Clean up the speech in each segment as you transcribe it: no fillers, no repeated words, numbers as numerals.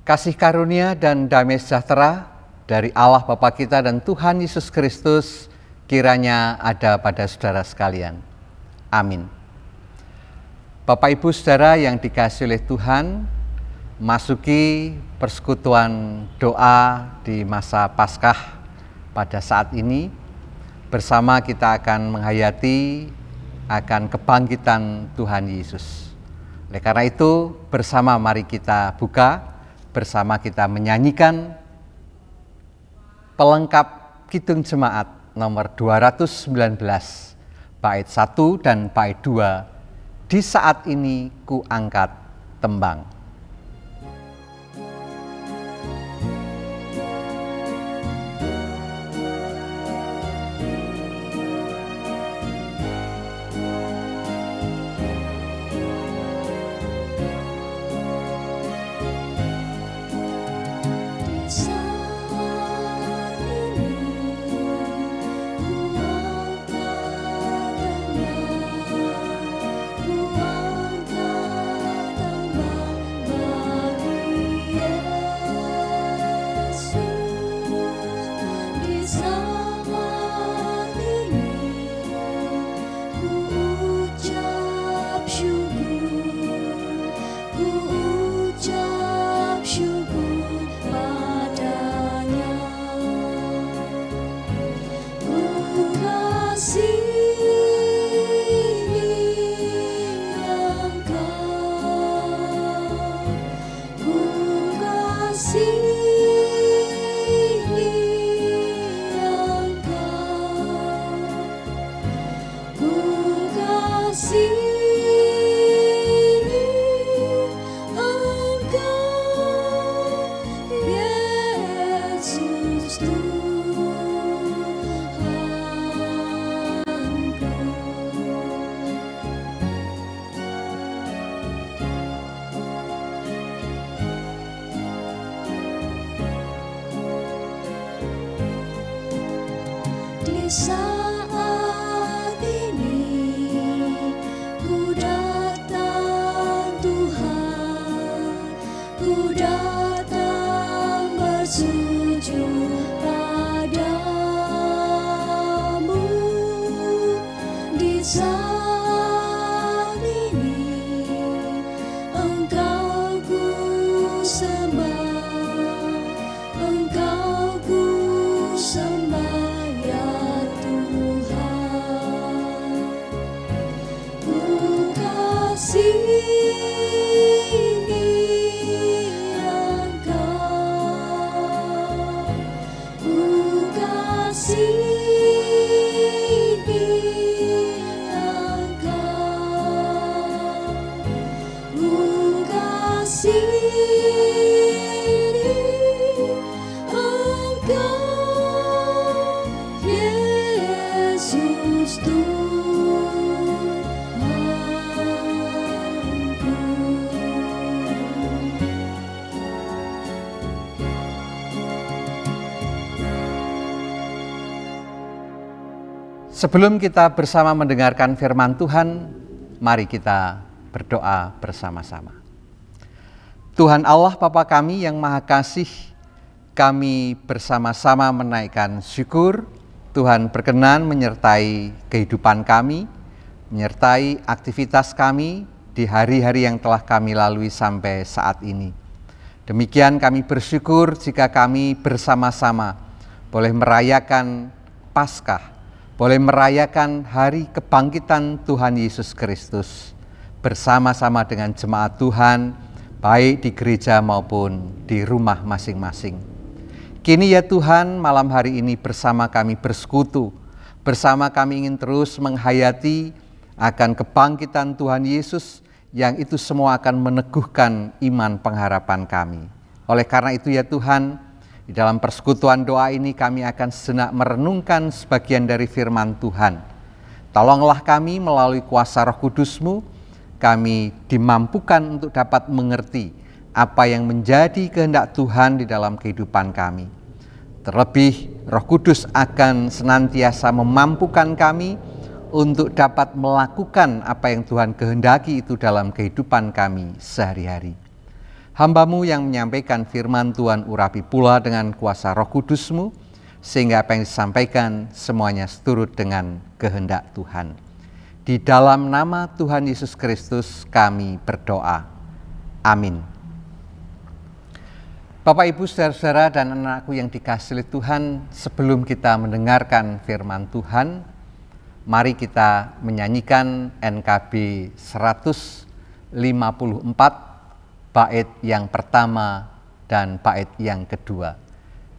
Kasih karunia dan damai sejahtera dari Allah Bapa kita dan Tuhan Yesus Kristus kiranya ada pada saudara sekalian. Amin. Bapak Ibu Saudara yang dikasihi oleh Tuhan, masuki persekutuan doa di masa Paskah pada saat ini. Bersama kita akan menghayati akan kebangkitan Tuhan Yesus. Oleh karena itu, bersama mari kita buka, bersama kita menyanyikan pelengkap Kidung Jemaat nomor 219, bait 1 dan bait 2, Di Saat Ini Ku Angkat Tembang. Di saat ini ku datang Tuhan, ku datang bersujud padamu. Di saat ini Engkau ku sembah, Engkau ku sembah. Sebelum kita bersama mendengarkan firman Tuhan, mari kita berdoa bersama-sama. Tuhan Allah Bapa kami yang Maha Kasih, kami bersama-sama menaikkan syukur. Tuhan berkenan menyertai kehidupan kami, menyertai aktivitas kami di hari-hari yang telah kami lalui sampai saat ini. Demikian kami bersyukur jika kami bersama-sama boleh merayakan Paskah, boleh merayakan hari kebangkitan Tuhan Yesus Kristus bersama-sama dengan jemaat Tuhan, baik di gereja maupun di rumah masing-masing. Kini ya Tuhan, malam hari ini bersama kami bersekutu, bersama kami ingin terus menghayati akan kebangkitan Tuhan Yesus, yang itu semua akan meneguhkan iman pengharapan kami. Oleh karena itu ya Tuhan, di dalam persekutuan doa ini kami akan sejenak merenungkan sebagian dari firman Tuhan. Tolonglah kami melalui kuasa Roh Kudus-Mu, kami dimampukan untuk dapat mengerti apa yang menjadi kehendak Tuhan di dalam kehidupan kami. Terlebih Roh Kudus akan senantiasa memampukan kami untuk dapat melakukan apa yang Tuhan kehendaki itu dalam kehidupan kami sehari-hari. Hamba-Mu yang menyampaikan firman Tuhan urapi pula dengan kuasa Roh Kudus-Mu, sehingga apa yang disampaikan semuanya seturut dengan kehendak Tuhan. Di dalam nama Tuhan Yesus Kristus kami berdoa. Amin. Bapak, Ibu, saudara-saudara dan anakku yang dikasihi Tuhan, sebelum kita mendengarkan firman Tuhan, mari kita menyanyikan NKB 154, bait yang pertama dan bait yang kedua.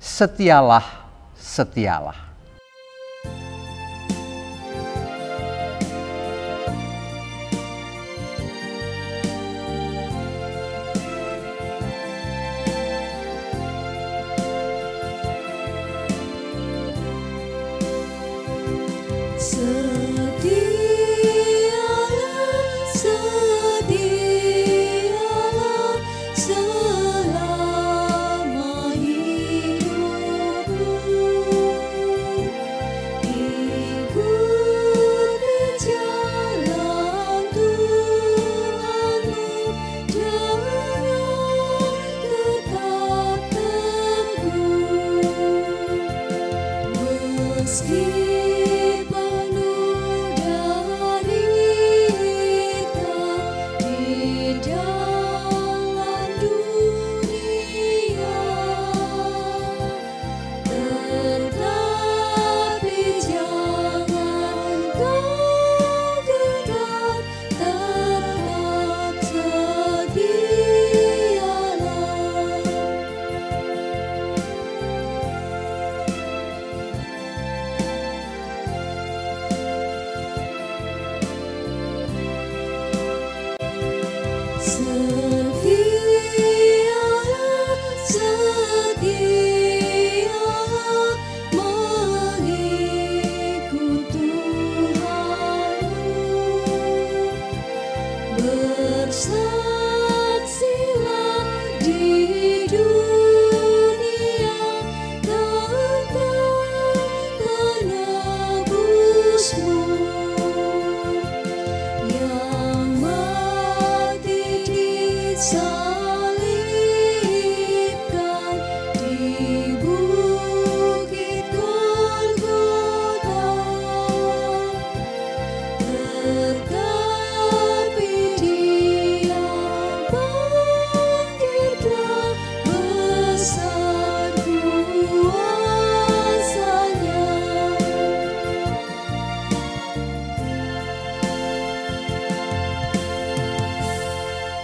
Setialah, setialah.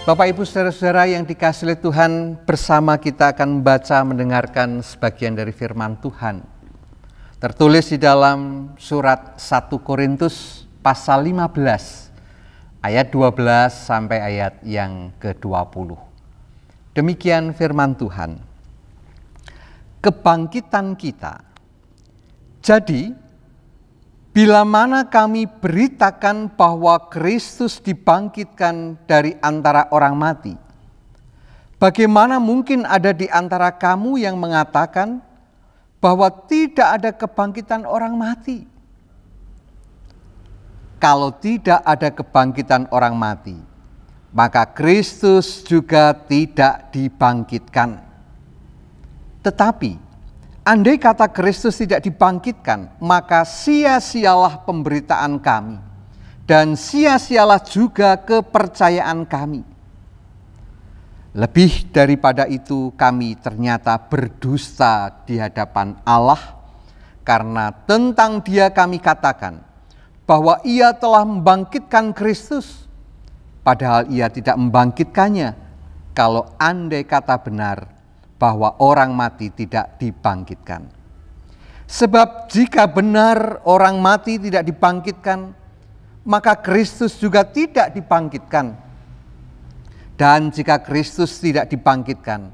Bapak, Ibu, saudara-saudara yang dikasihi Tuhan, bersama kita akan membaca mendengarkan sebagian dari firman Tuhan. Tertulis di dalam surat 1 Korintus pasal 15 ayat 12 sampai ayat yang ke-20. Demikian firman Tuhan. Kebangkitan kita. Jadi bila mana kami beritakan bahwa Kristus dibangkitkan dari antara orang mati, bagaimana mungkin ada di antara kamu yang mengatakan bahwa tidak ada kebangkitan orang mati? Kalau tidak ada kebangkitan orang mati, maka Kristus juga tidak dibangkitkan. Tetapi andai kata Kristus tidak dibangkitkan, maka sia-sialah pemberitaan kami dan sia-sialah juga kepercayaan kami. Lebih daripada itu, kami ternyata berdusta di hadapan Allah, karena tentang Dia kami katakan bahwa Ia telah membangkitkan Kristus, padahal Ia tidak membangkitkannya. Kalau andai kata benar bahwa orang mati tidak dibangkitkan. Sebab jika benar orang mati tidak dibangkitkan, maka Kristus juga tidak dibangkitkan. Dan jika Kristus tidak dibangkitkan,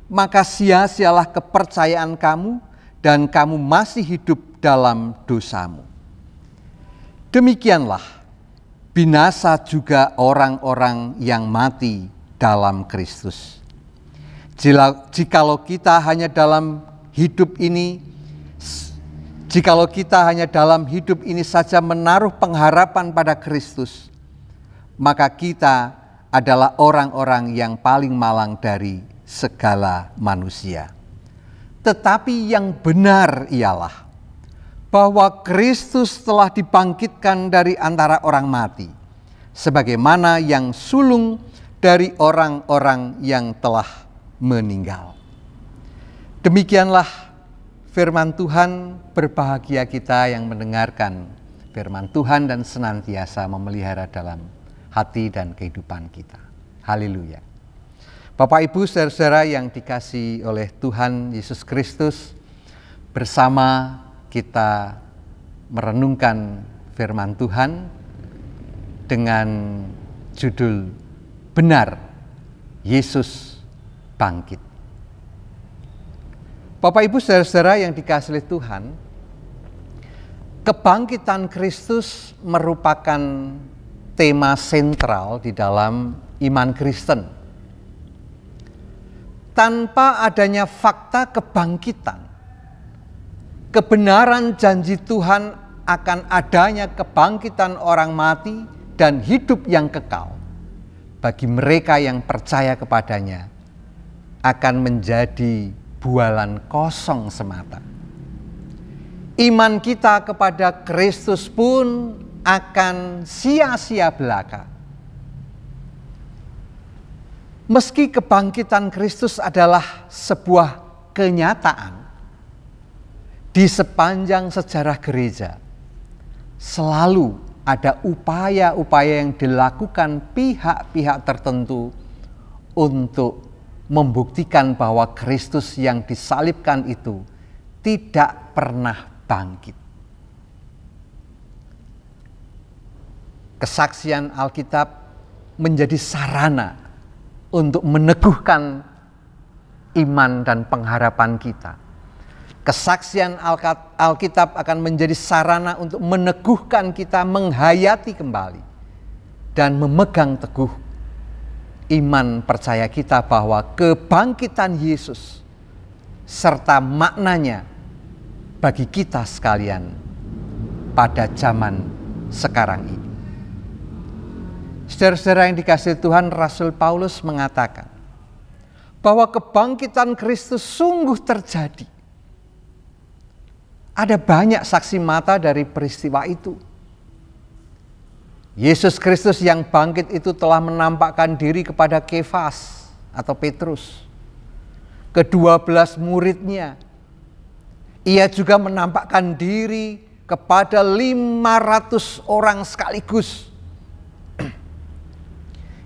maka sia-sialah kepercayaan kamu dan kamu masih hidup dalam dosamu. Demikianlah binasa juga orang-orang yang mati dalam Kristus. Jikalau kita hanya dalam hidup ini saja menaruh pengharapan pada Kristus, maka kita adalah orang-orang yang paling malang dari segala manusia. Tetapi yang benar ialah bahwa Kristus telah dibangkitkan dari antara orang mati, sebagaimana yang sulung dari orang-orang yang telah meninggal. Demikianlah firman Tuhan. Berbahagia kita yang mendengarkan firman Tuhan dan senantiasa memelihara dalam hati dan kehidupan kita. Haleluya. Bapak, Ibu, saudara-saudara yang dikasihi oleh Tuhan Yesus Kristus, bersama kita merenungkan firman Tuhan dengan judul Benar Yesus Bangkit. Bapak, Ibu, saudara-saudara yang dikasihi oleh Tuhan, kebangkitan Kristus merupakan tema sentral di dalam iman Kristen. Tanpa adanya fakta kebangkitan, kebenaran janji Tuhan akan adanya kebangkitan orang mati dan hidup yang kekal bagi mereka yang percaya kepadanya akan menjadi bualan kosong semata. Iman kita kepada Kristus pun akan sia-sia belaka. Meski kebangkitan Kristus adalah sebuah kenyataan, di sepanjang sejarah gereja selalu ada upaya-upaya yang dilakukan pihak-pihak tertentu untuk membuktikan bahwa Kristus yang disalibkan itu tidak pernah bangkit. Kesaksian Alkitab menjadi sarana untuk meneguhkan iman dan pengharapan kita. Kesaksian Alkitab akan menjadi sarana untuk meneguhkan kita menghayati kembali dan memegang teguh iman percaya kita bahwa kebangkitan Yesus serta maknanya bagi kita sekalian pada zaman sekarang ini. Saudara-saudara yang dikasihi Tuhan, Rasul Paulus mengatakan bahwa kebangkitan Kristus sungguh terjadi. Ada banyak saksi mata dari peristiwa itu. Yesus Kristus yang bangkit itu telah menampakkan diri kepada Kefas atau Petrus, ke-12 muridnya. Ia juga menampakkan diri kepada 500 orang sekaligus.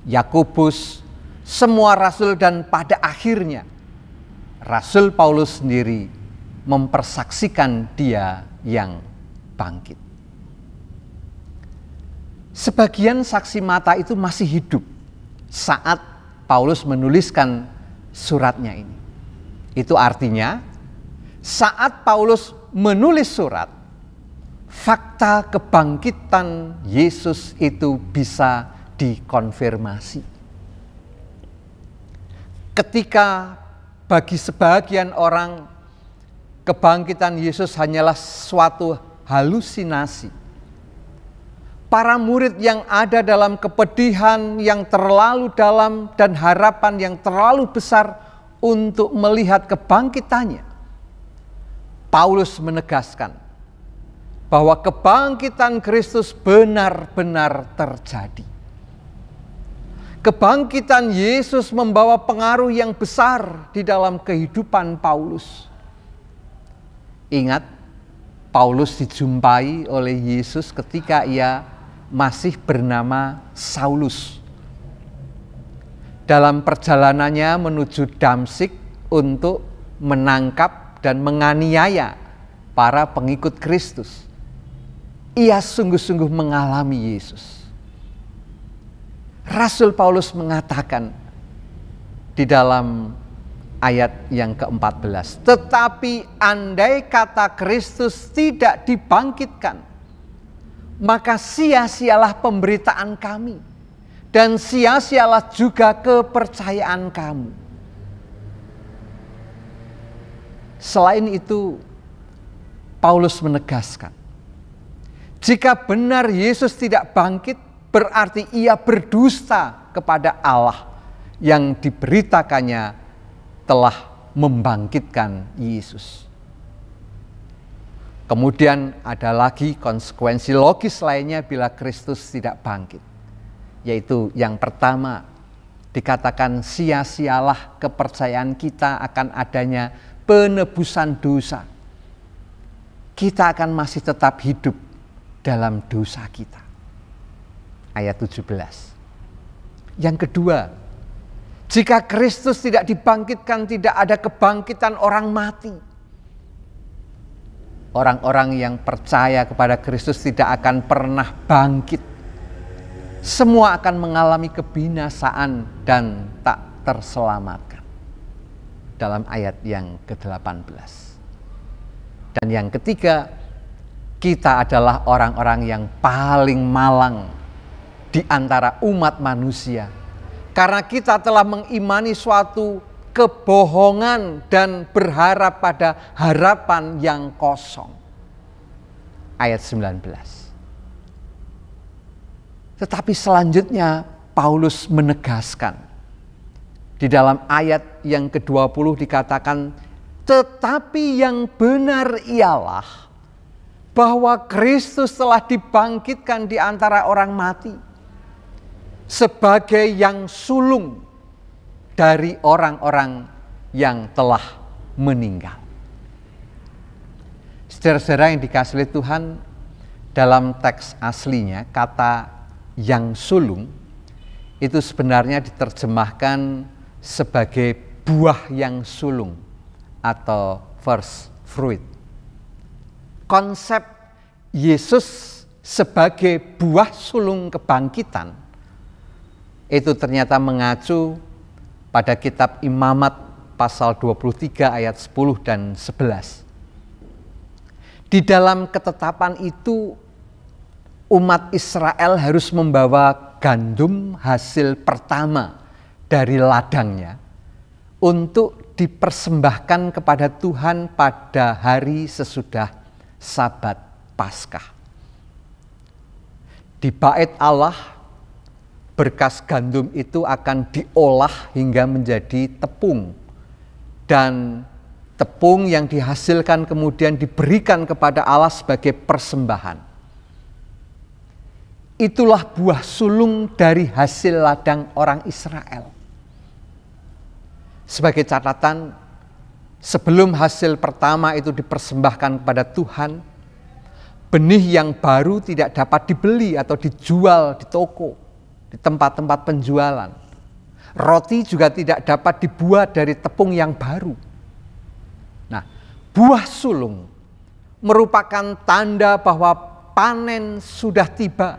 Yakobus, semua rasul, dan pada akhirnya Rasul Paulus sendiri mempersaksikan dia yang bangkit. Sebagian saksi mata itu masih hidup saat Paulus menuliskan suratnya ini. Itu artinya saat Paulus menulis surat, fakta kebangkitan Yesus itu bisa dikonfirmasi. Ketika bagi sebagian orang kebangkitan Yesus hanyalah suatu halusinasi, para murid yang ada dalam kepedihan yang terlalu dalam dan harapan yang terlalu besar untuk melihat kebangkitannya, Paulus menegaskan bahwa kebangkitan Kristus benar-benar terjadi. Kebangkitan Yesus membawa pengaruh yang besar di dalam kehidupan Paulus. Ingat, Paulus dijumpai oleh Yesus ketika ia masih bernama Saulus. Dalam perjalanannya menuju Damsyik untuk menangkap dan menganiaya para pengikut Kristus. ia sungguh-sungguh mengalami Yesus. Rasul Paulus mengatakan di dalam ayat yang ke-14, tetapi andai kata Kristus tidak dibangkitkan, maka sia-sialah pemberitaan kami, dan sia-sialah juga kepercayaan kamu. Selain itu, Paulus menegaskan, jika benar Yesus tidak bangkit, berarti ia berdusta kepada Allah yang diberitakannya telah membangkitkan Yesus. Kemudian ada lagi konsekuensi logis lainnya bila Kristus tidak bangkit. Yaitu yang pertama, dikatakan sia-sialah kepercayaan kita akan adanya penebusan dosa. Kita akan masih tetap hidup dalam dosa kita. Ayat 17. Yang kedua, jika Kristus tidak dibangkitkan, tidak ada kebangkitan orang mati. Orang-orang yang percaya kepada Kristus tidak akan pernah bangkit. Semua akan mengalami kebinasaan dan tak terselamatkan. Dalam ayat yang ke-18. Dan yang ketiga, kita adalah orang-orang yang paling malang di antara umat manusia. Karena kita telah mengimani suatu kebohongan dan berharap pada harapan yang kosong. Ayat 19. Tetapi selanjutnya Paulus menegaskan. Di dalam ayat yang ke-20 dikatakan, tetapi yang benar ialah bahwa Kristus telah dibangkitkan di antara orang mati sebagai yang sulung dari orang-orang yang telah meninggal. Saudara-saudara yang dikasihi oleh Tuhan, dalam teks aslinya kata yang sulung itu sebenarnya diterjemahkan sebagai buah yang sulung atau first fruit. Konsep Yesus sebagai buah sulung kebangkitan itu ternyata mengacu pada kitab Imamat pasal 23 ayat 10 dan 11. Di dalam ketetapan itu umat Israel harus membawa gandum hasil pertama dari ladangnya untuk dipersembahkan kepada Tuhan pada hari sesudah Sabat Paskah. Di bait Allah, berkas gandum itu akan diolah hingga menjadi tepung. Dan tepung yang dihasilkan kemudian diberikan kepada Allah sebagai persembahan. Itulah buah sulung dari hasil ladang orang Israel. Sebagai catatan, sebelum hasil pertama itu dipersembahkan kepada Tuhan, benih yang baru tidak dapat dibeli atau dijual di toko, di tempat-tempat penjualan. Roti juga tidak dapat dibuat dari tepung yang baru. Nah, buah sulung merupakan tanda bahwa panen sudah tiba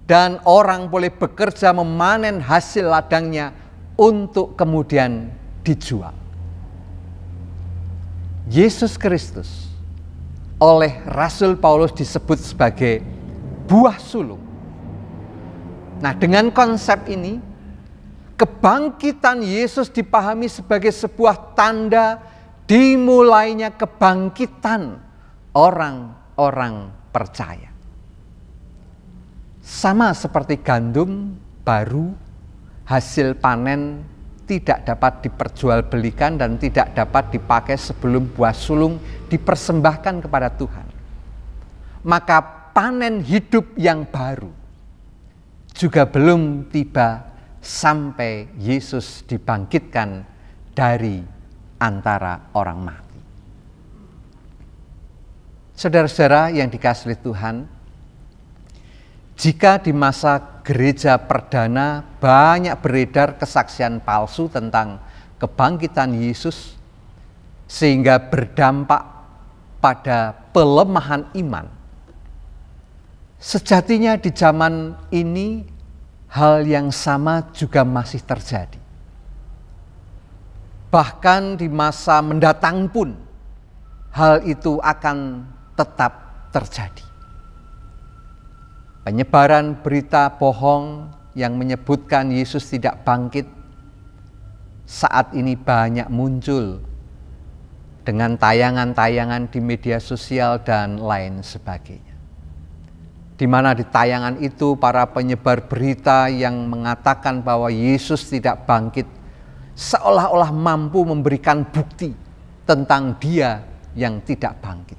dan orang boleh bekerja memanen hasil ladangnya untuk kemudian dijual. Yesus Kristus oleh Rasul Paulus disebut sebagai buah sulung. Nah, dengan konsep ini, kebangkitan Yesus dipahami sebagai sebuah tanda dimulainya kebangkitan orang-orang percaya. Sama seperti gandum baru, hasil panen tidak dapat diperjualbelikan dan tidak dapat dipakai sebelum buah sulung dipersembahkan kepada Tuhan. Maka panen hidup yang baru juga belum tiba sampai Yesus dibangkitkan dari antara orang mati. Saudara-saudara yang dikasihi Tuhan, jika di masa gereja perdana banyak beredar kesaksian palsu tentang kebangkitan Yesus sehingga berdampak pada pelemahan iman, Sejatinya di zaman ini hal yang sama juga masih terjadi. Bahkan di masa mendatang pun hal itu akan tetap terjadi. Penyebaran berita bohong yang menyebutkan Yesus tidak bangkit saat ini banyak muncul dengan tayangan-tayangan di media sosial dan lain sebagainya. Di mana di tayangan itu para penyebar berita yang mengatakan bahwa Yesus tidak bangkit seolah-olah mampu memberikan bukti tentang Dia yang tidak bangkit.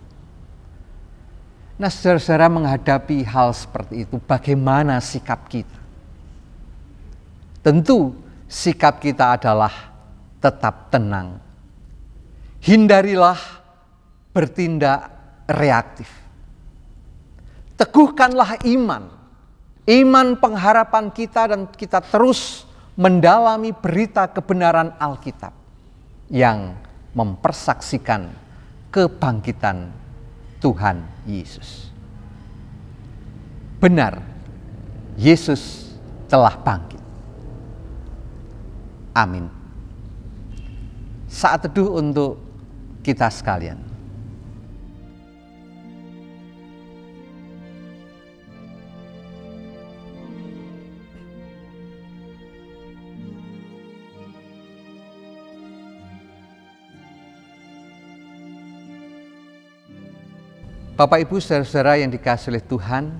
Nah, saudara-saudara, menghadapi hal seperti itu, bagaimana sikap kita? Tentu sikap kita adalah tetap tenang. Hindarilah bertindak reaktif. Teguhkanlah iman pengharapan kita, dan kita terus mendalami berita kebenaran Alkitab yang mempersaksikan kebangkitan Tuhan Yesus. Benar, Yesus telah bangkit. Amin. Saat teduh untuk kita sekalian. Bapak, Ibu, saudara-saudara yang dikasihi oleh Tuhan,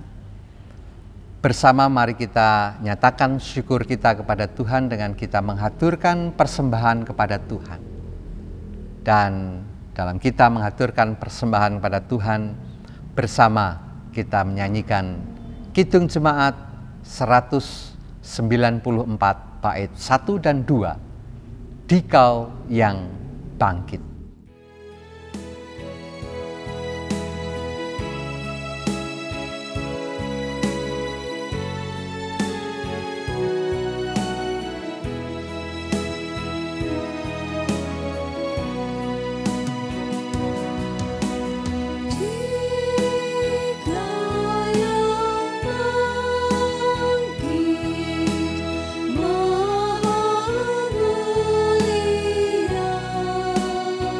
bersama mari kita nyatakan syukur kita kepada Tuhan dengan kita menghaturkan persembahan kepada Tuhan. Dan dalam kita menghaturkan persembahan kepada Tuhan, bersama kita menyanyikan Kidung Jemaat 194 bait 1 dan 2, Dikau yang bangkit. Maha mulia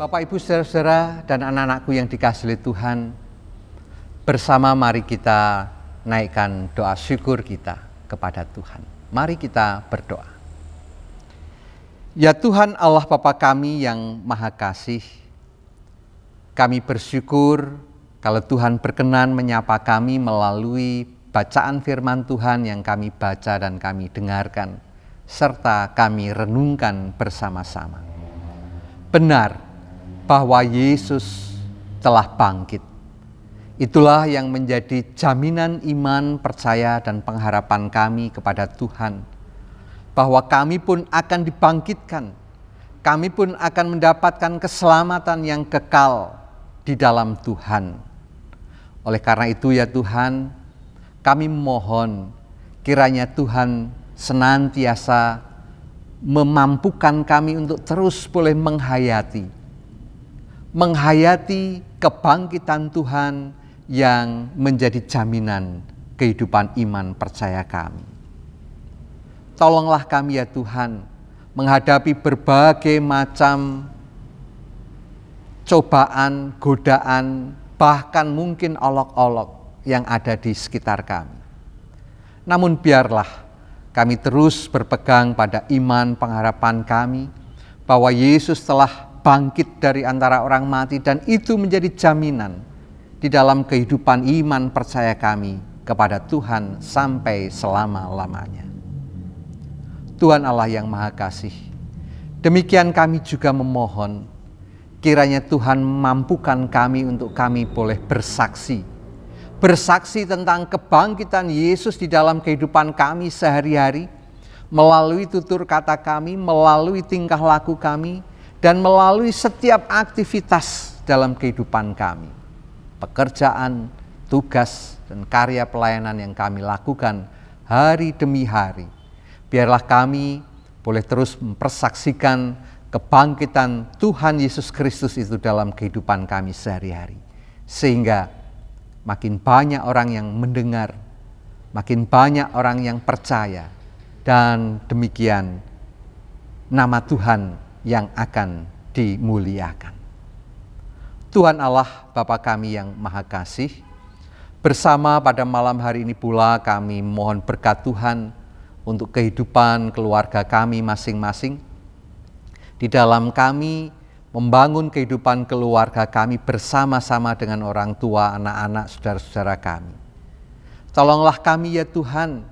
Bapak, Ibu, Saudara-saudara, dan anak-anakku yang dikasihi Tuhan, bersama mari kita naikkan doa syukur kita kepada Tuhan. Mari kita berdoa. Ya Tuhan Allah Bapa kami yang Maha Kasih, kami bersyukur kalau Tuhan berkenan menyapa kami melalui bacaan firman Tuhan yang kami baca dan kami dengarkan, serta kami renungkan bersama-sama. Benar bahwa Yesus telah bangkit. Itulah yang menjadi jaminan iman, percaya, dan pengharapan kami kepada Tuhan. Bahwa kami pun akan dibangkitkan. Kami pun akan mendapatkan keselamatan yang kekal di dalam Tuhan. Oleh karena itu ya Tuhan, kami mohon kiranya Tuhan senantiasa memampukan kami untuk terus boleh menghayati kebangkitan Tuhan yang menjadi jaminan kehidupan iman percaya kami. Tolonglah kami ya Tuhan menghadapi berbagai macam cobaan, godaan, bahkan mungkin olok-olok yang ada di sekitar kami. Namun biarlah kami terus berpegang pada iman pengharapan kami bahwa Yesus telah bangkit dari antara orang mati dan itu menjadi jaminan di dalam kehidupan iman percaya kami kepada Tuhan sampai selama-lamanya. Tuhan Allah yang Maha Kasih, demikian kami juga memohon kiranya Tuhan mampukan kami untuk kami boleh bersaksi tentang kebangkitan Yesus di dalam kehidupan kami sehari-hari, melalui tutur kata kami, melalui tingkah laku kami, dan melalui setiap aktivitas dalam kehidupan kami. Pekerjaan, tugas, dan karya pelayanan yang kami lakukan hari demi hari. Biarlah kami boleh terus mempersaksikan kebangkitan Tuhan Yesus Kristus itu dalam kehidupan kami sehari-hari. Sehingga makin banyak orang yang mendengar, makin banyak orang yang percaya, dan demikian nama Tuhan yang akan dimuliakan. Tuhan Allah Bapa kami yang Maha Kasih, bersama pada malam hari ini pula kami mohon berkat Tuhan untuk kehidupan keluarga kami masing-masing. Di dalam kami membangun kehidupan keluarga kami bersama-sama dengan orang tua, anak-anak, saudara-saudara kami. Tolonglah kami ya Tuhan,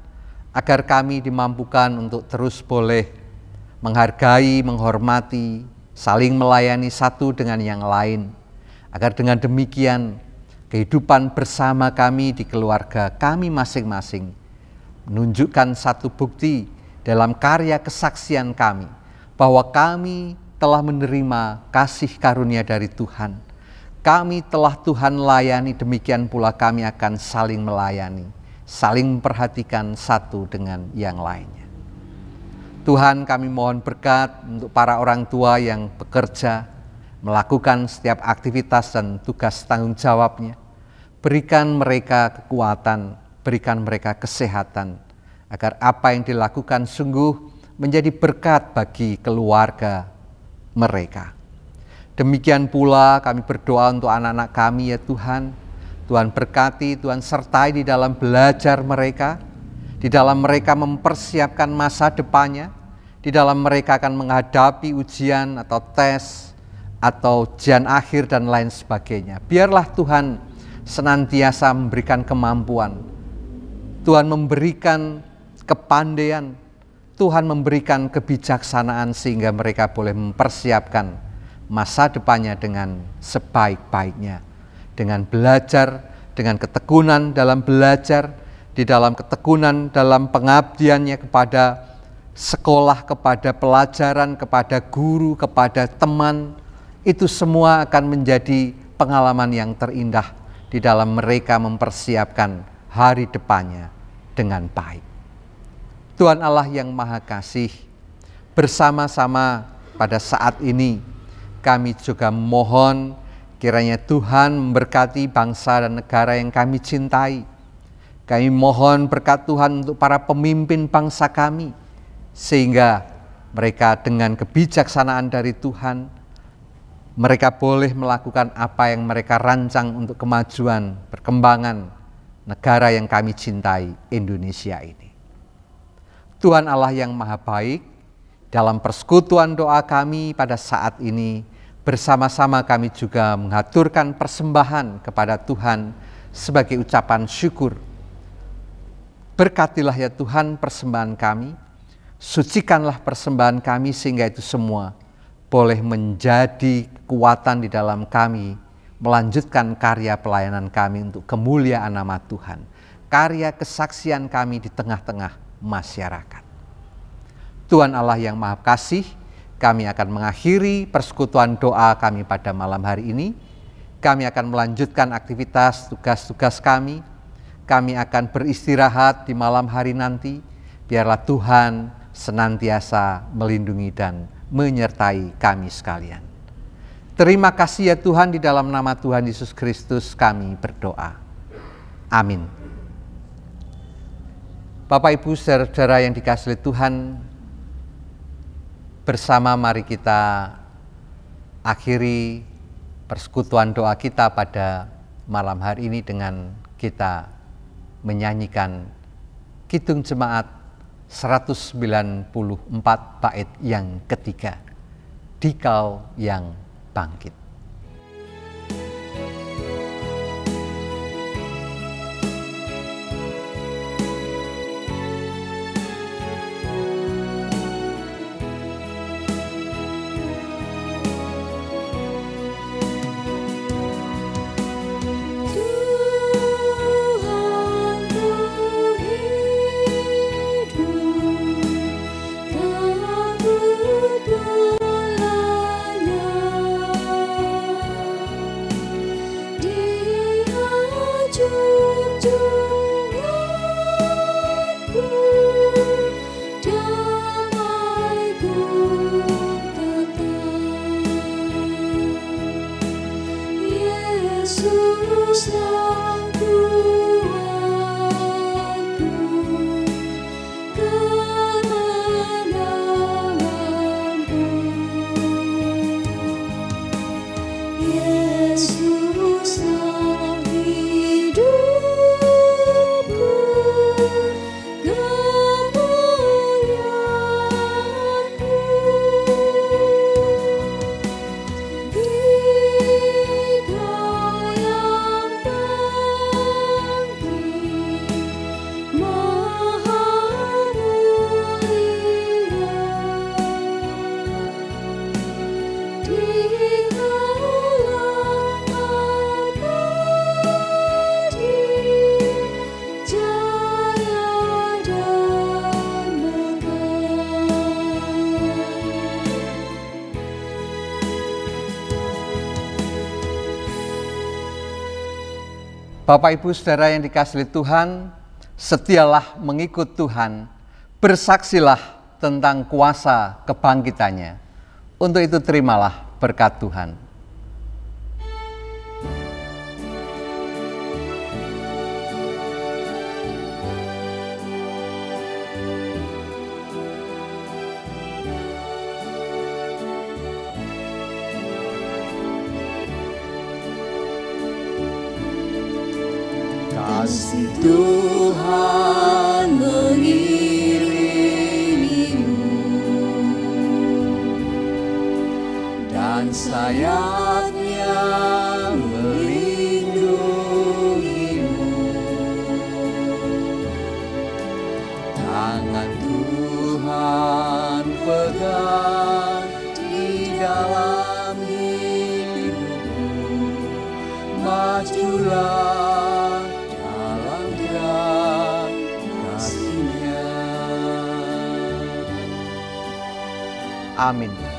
agar kami dimampukan untuk terus boleh menghargai, menghormati, saling melayani satu dengan yang lain. Agar dengan demikian kehidupan bersama kami di keluarga kami masing-masing menunjukkan satu bukti dalam karya kesaksian kami bahwa kami telah menerima kasih karunia dari Tuhan. Kami telah Tuhan layani, demikian pula kami akan saling melayani, saling memperhatikan satu dengan yang lainnya. Tuhan, kami mohon berkat untuk para orang tua yang bekerja, melakukan setiap aktivitas dan tugas tanggung jawabnya. Berikan mereka kekuatan, berikan mereka kesehatan, agar apa yang dilakukan sungguh menjadi berkat bagi keluarga mereka. Demikian pula kami berdoa untuk anak-anak kami ya Tuhan. Tuhan berkati, Tuhan sertai di dalam belajar mereka, di dalam mereka mempersiapkan masa depannya, di dalam mereka akan menghadapi ujian atau tes, atau ujian akhir dan lain sebagainya. Biarlah Tuhan senantiasa memberikan kemampuan, Tuhan memberikan kepandaian, Tuhan memberikan kebijaksanaan sehingga mereka boleh mempersiapkan masa depannya dengan sebaik-baiknya. Dengan belajar, dengan ketekunan dalam belajar, di dalam ketekunan dalam pengabdiannya kepada sekolah, kepada pelajaran, kepada guru, kepada teman. Itu semua akan menjadi pengalaman yang terindah di dalam mereka mempersiapkan hari depannya dengan baik. Tuhan Allah yang Maha Kasih, bersama-sama pada saat ini kami juga mohon kiranya Tuhan memberkati bangsa dan negara yang kami cintai. Kami mohon berkat Tuhan untuk para pemimpin bangsa kami, sehingga mereka dengan kebijaksanaan dari Tuhan Mereka boleh melakukan apa yang mereka rancang untuk kemajuan, perkembangan negara yang kami cintai, Indonesia ini. Tuhan Allah yang Maha Baik, dalam persekutuan doa kami pada saat ini, bersama-sama kami juga mengaturkan persembahan kepada Tuhan sebagai ucapan syukur. Berkatilah ya Tuhan persembahan kami, sucikanlah persembahan kami sehingga itu semua boleh menjadi kekuatan di dalam kami, melanjutkan karya pelayanan kami untuk kemuliaan nama Tuhan, karya kesaksian kami di tengah-tengah masyarakat. Tuhan Allah yang Maha Kasih, kami akan mengakhiri persekutuan doa kami pada malam hari ini. Kami akan melanjutkan aktivitas tugas-tugas kami. Kami akan beristirahat di malam hari nanti. Biarlah Tuhan senantiasa melindungi dan menyertai kami sekalian. Terima kasih ya Tuhan, di dalam nama Tuhan Yesus Kristus kami berdoa. Amin. Bapak Ibu saudara yang dikasihi Tuhan, bersama mari kita akhiri persekutuan doa kita pada malam hari ini dengan kita menyanyikan Kidung Jemaat 194 bait yang ketiga, Dikau yang Bangkit. Bapak Ibu saudara yang dikasihi Tuhan, setialah mengikut Tuhan, bersaksilah tentang kuasa kebangkitannya. Untuk itu terimalah berkat Tuhan. Kasih Tuhan mengirimimu dan sayapnya melindungimu. Tangan Tuhan pegang di dalam hidupmu. Majulah Amin.